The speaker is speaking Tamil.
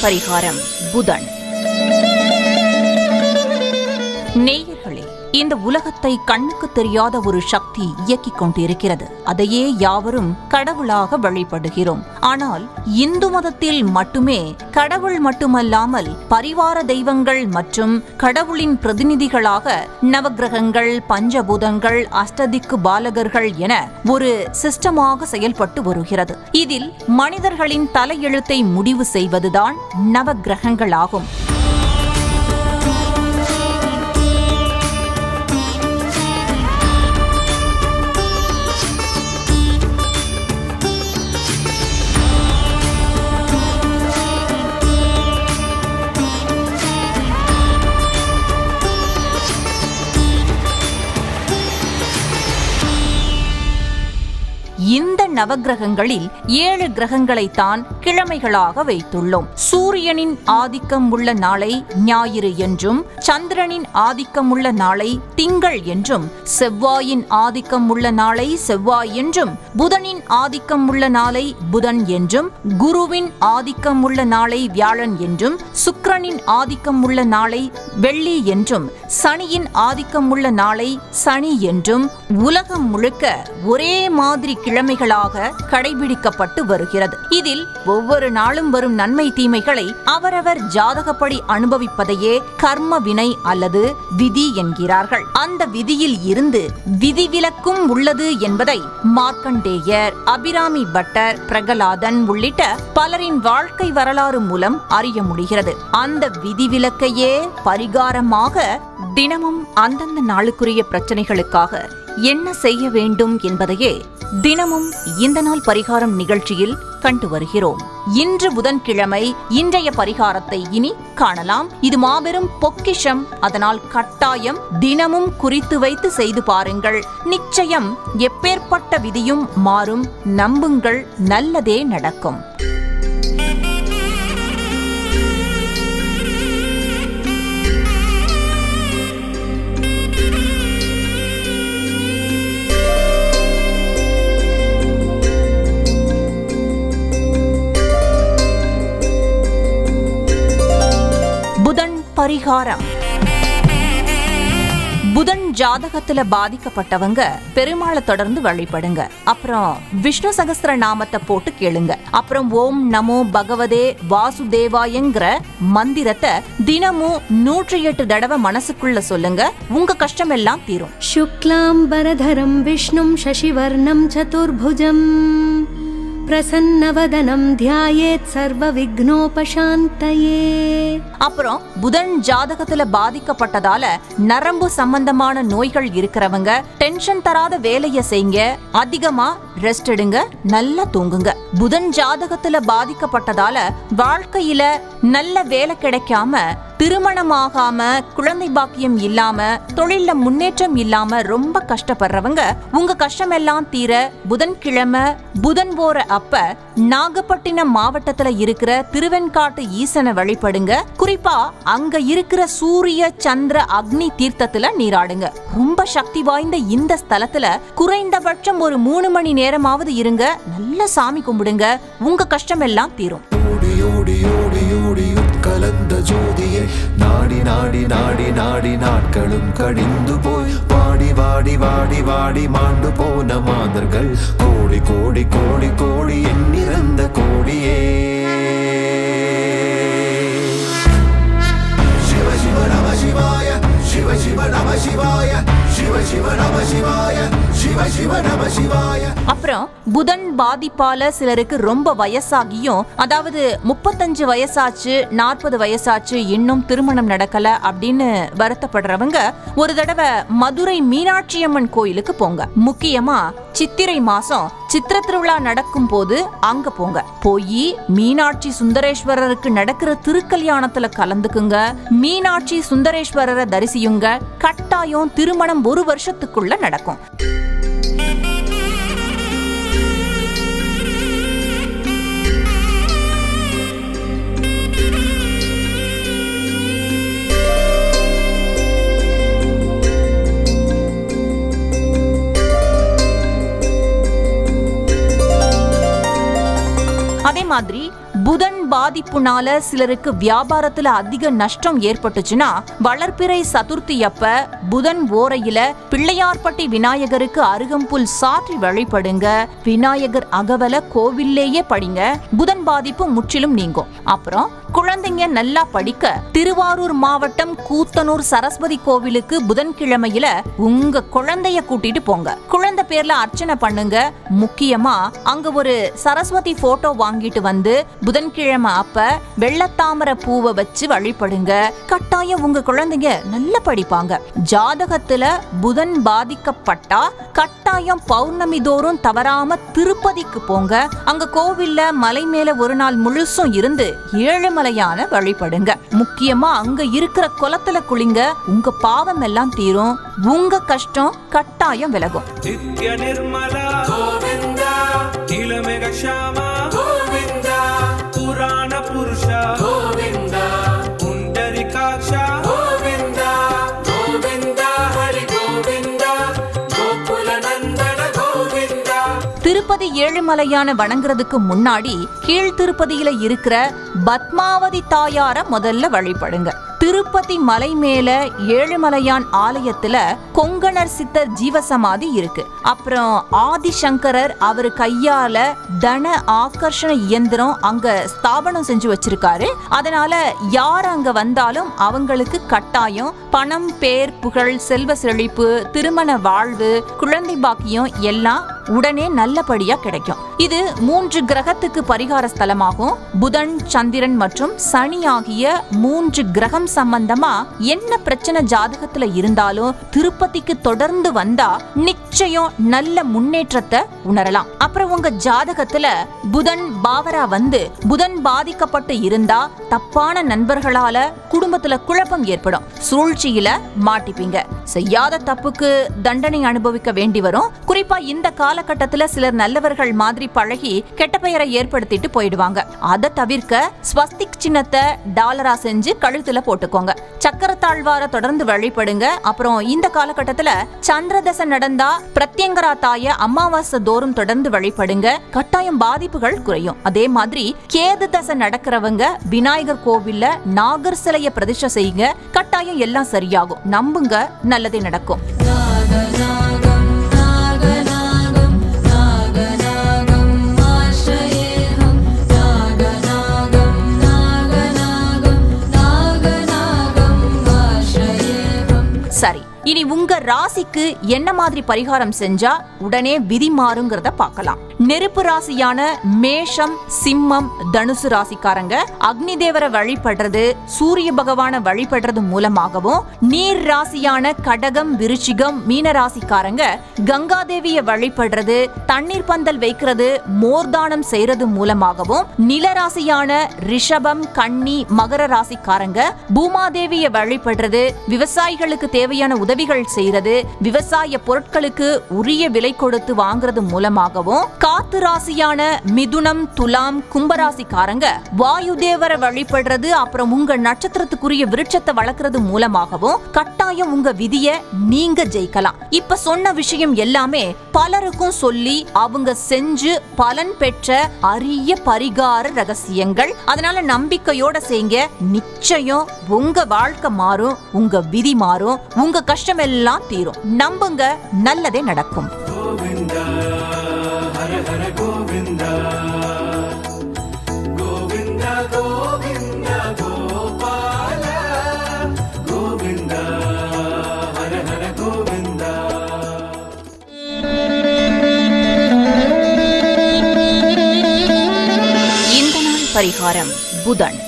பரிகாரம் புதன். நேயர்களே, இந்த உலகத்தை கண்ணுக்கு தெரியாத ஒரு சக்தி இயக்கிக் கொண்டிருக்கிறது. அதையே யாவரும் கடவுளாக வழிபடுகிறோம். ஆனால் இந்து மதத்தில் மட்டுமே கடவுள் மட்டுமல்லாமல் பரிவார தெய்வங்கள் மற்றும் கடவுளின் பிரதிநிதிகளாக நவக்கிரகங்கள், பஞ்சபூதங்கள், அஷ்டதிக்கு பாலகர்கள் என ஒரு சிஸ்டமாக செயல்பட்டு வருகிறது. இதில் மனிதர்களின் தலையெழுத்தை முடிவு செய்வதுதான் நவக்கிரகங்களாகும். இந்த நவக்கிரகங்களில் 7 கிரகங்களைத்தான் கிழமைகளாக வைத்துள்ளோம். சூரியனின் ஆதிக்கம் உள்ள நாளை ஞாயிறு என்றும், சந்திரனின் ஆதிக்கம் உள்ள நாளை திங்கள் என்றும், செவ்வாயின் ஆதிக்கம் உள்ள நாளை செவ்வாய் என்றும், புதனின் ஆதிக்கம் உள்ள நாளை புதன் என்றும், குருவின் ஆதிக்கம் உள்ள நாளை வியாழன் என்றும், சுக்கிரனின் ஆதிக்கம் உள்ள நாளை வெள்ளி என்றும், சனியின் ஆதிக்கம் உள்ள நாளை சனி என்றும் உலகம் முழுக்க ஒரே மாதிரி கிழமைகளாக கடைபிடிக்கப்பட்டு வருகிறது. இதில் ஒவ்வொரு நாளும் வரும் நன்மை தீமைகளை அவரவர் ஜாதகப்படி அனுபவிப்பதையே கர்ம வினை அல்லது விதி என்கிறார்கள். அந்த விதியில் இருந்து விதிவிலக்கும் உள்ளது என்பதை மார்க்கண்டேயர், அபிராமி பட்டர், பிரகலாதன் உள்ளிட்ட பலரின் வாழ்க்கை வரலாறு மூலம் அறிய முடிகிறது. அந்த விதிவிலக்கையே பரிகாரமாக தினமும் அந்தந்த நாளுக்குரிய பிரச்சனைகளுக்காக என்ன செய்ய வேண்டும் என்பதையே தினமும் இந்த நாள் பரிகாரம் நிகழ்ச்சியில் கண்டு வருகிறோம். இன்று புதன்கிழமை இன்றைய பரிகாரத்தை இனி காணலாம். இது மாபெரும் பொக்கிஷம். அதனால் கட்டாயம் தினமும் குறித்து வைத்து செய்து பாருங்கள். நிச்சயம் எப்பேற்பட்ட விதியும் மாறும். நம்புங்கள், நல்லதே நடக்கும். பரிகாரம். புதன் ஜாதகத்துல பாதிக்கப்பட்டவங்க பெருமாளை தொடர்ந்து வழிபடுங்க. அப்புறம் விஷ்ணு சகஸ்ர நாமத்தை போட்டு கேளுங்க. அப்புறம் ஓம் நமோ பகவதே வாசுதேவாயங்கிற மந்திரத்தை தினமும் 108 தடவை மனசுக்குள்ள சொல்லுங்க. உங்க கஷ்டம் எல்லாம் தீரும். சுக்லாம்பரதரம் விஷ்ணும் சசிவர்ணம் சதுர்புஜம் பிரசன்னவதனம் தியாயேத் சர்வ விக்னோபசாந்தயே. அப்புறம் புதன் ஜாதகத்துல பாதிக்கப்பட்டதால நரம்பு சம்பந்தமான நோய்கள் இருக்கிறவங்க டென்ஷன் தராத வேலையை செய்யுங்க. அதிகமா ரெஸ்ட் எடுங்க, நல்லா தூங்குங்க. புதன் ஜாதகத்துல பாதிக்கப்பட்டதால வாழ்க்கையில நல்ல வேலை கிடைக்காம, திருமணமாகாம, குழந்தை பாக்கியம் இல்லாம, தொழில முன்னேற்றம் இல்லாம ரொம்ப கஷ்டப்படுறவங்க உங்க கஷ்டம் எல்லாம் தீர புதன்கிழமை புதன் போற அப்ப நாகப்பட்டினம் மாவட்டத்துல இருக்கிற திருவெண்காட்டு ஈசனை வழிபடுங்க. குறிப்பா அங்க இருக்கிற சூரிய சந்திர அக்னி தீர்த்தத்துல நீராடுங்க. ரொம்ப சக்தி வாய்ந்த இந்த ஸ்தலத்துல குறைந்தபட்சம் ஒரு 3 மணி நேரமாவது இருங்க. நல்ல சாமி கும்பிடுங்க. உங்க கஷ்டம் எல்லாம் தீரும். கலந்த ஜோதியே நாடி நாடி நாடி நாடி நாட்களும் கழிந்து போய் வாடி வாடி வாடி வாடி மாண்டு போன மாதர்கள் கோடி கோடி கோடி கோடி எண்ணிறந்த கோடியே. சிவ சிவ நம சிவாய, சிவ சிவ நம சிவாய, சிவ சிவ நம சிவாய, சிவ சிவ நம சிவாய. அப்புறம் புதன் பாதிப்பால சிலருக்கு ரொம்ப வயசாகியும், அதாவது 35 வயசாச்சு, 40 வயசாச்சு, இன்னும் திருமணம் நடக்கல அப்படின்னு வருத்தப்படுறவங்க ஒரு தடவை மதுரை மீனாட்சி அம்மன் கோயிலுக்கு போங்க. முக்கியமா சித்திரை மாசம் சித்திர திருவிழா நடக்கும் போது அங்க போங்க. போய் மீனாட்சி சுந்தரேஸ்வரருக்கு நடக்கிற திருக்கல்யாணத்துல கலந்துக்குங்க. மீனாட்சி சுந்தரேஸ்வரரை தரிசியுங்க. கட்டாயம் திருமணம் 1 வருஷத்துக்குள்ள நடக்கும். அதே மாதிரி புதன் பாதிப்புனால சிலருக்கு வியாபாரத்துல அதிக நஷ்டம் ஏற்பட்டுச்சுன்னா வளர்பிறை சதுர்த்தி அப்ப புதன் ஓரையில பிள்ளையார்பட்டி விநாயகருக்கு அருகம்புல் சாற்றி வழிபடுங்க. விநாயகர் அகவல கோவில்லேயே படிங்க. புதன் பாதிப்பு முற்றிலும் நீங்கும். அப்புறம் குழந்தைங்க நல்லா படிக்க திருவாரூர் மாவட்டம் கூத்தனூர் சரஸ்வதி கோவிலுக்கு புதன்கிழமையில உங்க குழந்தைய கூட்டிட்டு போங்க. குழந்தை பேர்ல அர்ச்சனை பண்ணுங்க. முக்கியமா அங்க ஒரு சரஸ்வதி போட்டோ வாங்கிட்டு வந்து புதன்கிழமை அப்ப வெள்ளத்தாமரை பூவை வச்சு வழிபடுங்க. கட்டாயம் உங்க குழந்தைங்க நல்லா படிப்பாங்க. ஜாதகத்துல புதன் பாதிக்கப்பட்டா கட்டாயம் பௌர்ணமி தோறும் தவறாம திருப்பதிக்கு போங்க. அங்க கோவில்ல மலை மேல ஒரு நாள் முழுசும் இருந்து ஏழுமலையான வழிபடுங்க. முக்கியமா அங்க இருக்கிற குளத்துல குளிங்க. உங்க பாவம் எல்லாம் தீரும். உங்க கஷ்டம் கட்டாயம் விலகும். நித்ய நிர்மலா கோவிந்தா, நீலமேக ஷாமா கோவிந்தா, புராண புருஷா கோவிந்தா, புண்டரிகாக்ஷா கோவிந்தா, கோவிந்தா ஹரி கோவிந்தா, கோகுல நந்தன கோவிந்தா. திருப்பதி ஏழுமலையான வணங்குறதுக்கு முன்னாடி கீழ் திருப்பதியில இருக்கிற பத்மாவதி தாயார முதல்ல வழிபடுங்க. திருப்பதி மலை மேல ஏழுமலையான் ஆலயத்துல கொங்கணர் சித்தர் ஜீவசமாதி இருக்கு. அப்புறம் ஆதிசங்கரர் அவரு கையால தன ஆகர்ஷண இயந்திரம் அங்க ஸ்தாபனம் செஞ்சு வச்சிருக்காரு. அதனால யார் அங்க வந்தாலும் அவங்களுக்கு கட்டாயம் பணம், பேர், புகழ், செல்வ செழிப்பு, திருமண வாழ்வு, குழந்தை பாக்கியம் எல்லாம் உடனே நல்லபடியா கிடைக்கும். இது 3 கிரகத்துக்கு பரிகார ஸ்தலமாகும். புதன், சந்திரன் மற்றும் சனி ஆகிய 3 கிரகம் சம்பந்தமா என்ன பிரச்சனை ஜாதகத்துல இருந்தாலும் திருப்பதிக்கு தொடர்ந்து வந்தா நிச்சயம் நல்ல முன்னேற்றத்தை உணரலாம். அப்புறம் உங்க ஜாதகத்துல புதன் பாவரா வந்து புதன் பாதிக்கப்பட்டு இருந்தா தப்பான நண்பர்களால குடும்பத்துல குழப்பம் ஏற்படும். சூழ்ச்சியில மாட்டிப்பீங்க. செய்யாத தப்புக்கு தண்டனை அனுபவிக்க வேண்டி வரும். குறிப்பா இந்த காலகட்டத்துல சிலர் நல்லவர்கள் மாதிரி பழகி கெட்ட பெயரை ஏற்படுத்திட்டு போயிடுவாங்க. அதை தவிர்க்க ஸ்வஸ்திக் சின்னத்தை டாலரா செஞ்சு கழுத்துல போட்டுக்கோங்க. சக்கரத்தாழ்வார தொடர்ந்து வழிபடுங்க. அப்புறம் இந்த காலகட்டத்துல சந்திரதசை நடந்தா பிரத்யங்கரா தாய அமாவாசை தோறும் தொடர்ந்து வழிபடுங்க. கட்டாயம் பாதிப்புகள் குறையும். அதே மாதிரி கேது தசை நடக்கிறவங்க விநாயகர் கோவில்ல நாகர் சிலைய பிரதிஷ்டை செய்யுங்க. கட்டாயம் எல்லாம் சரியாகும். நம்புங்க, நல்லதே நடக்கும். சரி, இனி உங்க ராசிக்கு என்ன மாதிரி பரிகாரம் செஞ்சா உடனே விதி மாறுங்கிறத பார்க்கலாம். நெருப்பு ராசியான மேஷம், சிம்மம், தனுசு ராசிக்காரங்க அக்னி தேவரை வழிபடுறது, சூரிய பகவான வழிபடுறது மூலமாகவும், நீர் ராசியான கடகம், விருச்சிகம், மீன ராசிக்காரங்க கங்காதேவிய வழிபடுறது, தண்ணீர் பந்தல் வைக்கிறது, மோர்தானம் செய்யறது மூலமாகவும், நில ராசியான ரிஷபம், கன்னி, மகர ராசிக்காரங்க பூமாதேவிய வழிபடுறது, விவசாயிகளுக்கு தேவையான உதவிகள் செய்யறது, விவசாய பொருட்களுக்கு உரிய விலை கொடுத்து வாங்குறது மூலமாகவும், காத்து ராசியான மிதுனம், துலாம், கும்பராசிக்காரங்க வாயு தேவரை வழிபடுறது, அப்புறம் உங்க நட்சத்திரத்துக்குரிய விருட்சத்தை வளர்க்கறது மூலமாகவும் கட்டாயம் உங்க விதிய நீங்க ஜெயிக்கலாம். இப்ப சொன்ன விஷயம் எல்லாமே பலருக்கும் சொல்லி அவங்க செஞ்சு பலன் பெற்ற அரிய பரிகார ரகசியங்கள். அதனால நம்பிக்கையோட செய்யுங்க. நிச்சயம் உங்க வாழ்க்கை மாறும், உங்க விதி மாறும், உங்க கஷ்டம் எல்லாம் தீரும். நம்புங்க, நல்லதே நடக்கும். கோவிந்தா ஹர ஹர கோவிந்தா, கோவிந்தா கோவிந்தா கோபால, கோவிந்தா ஹர ஹர கோவிந்தா. இந்த நாள் பரிகாரம்: புதன்.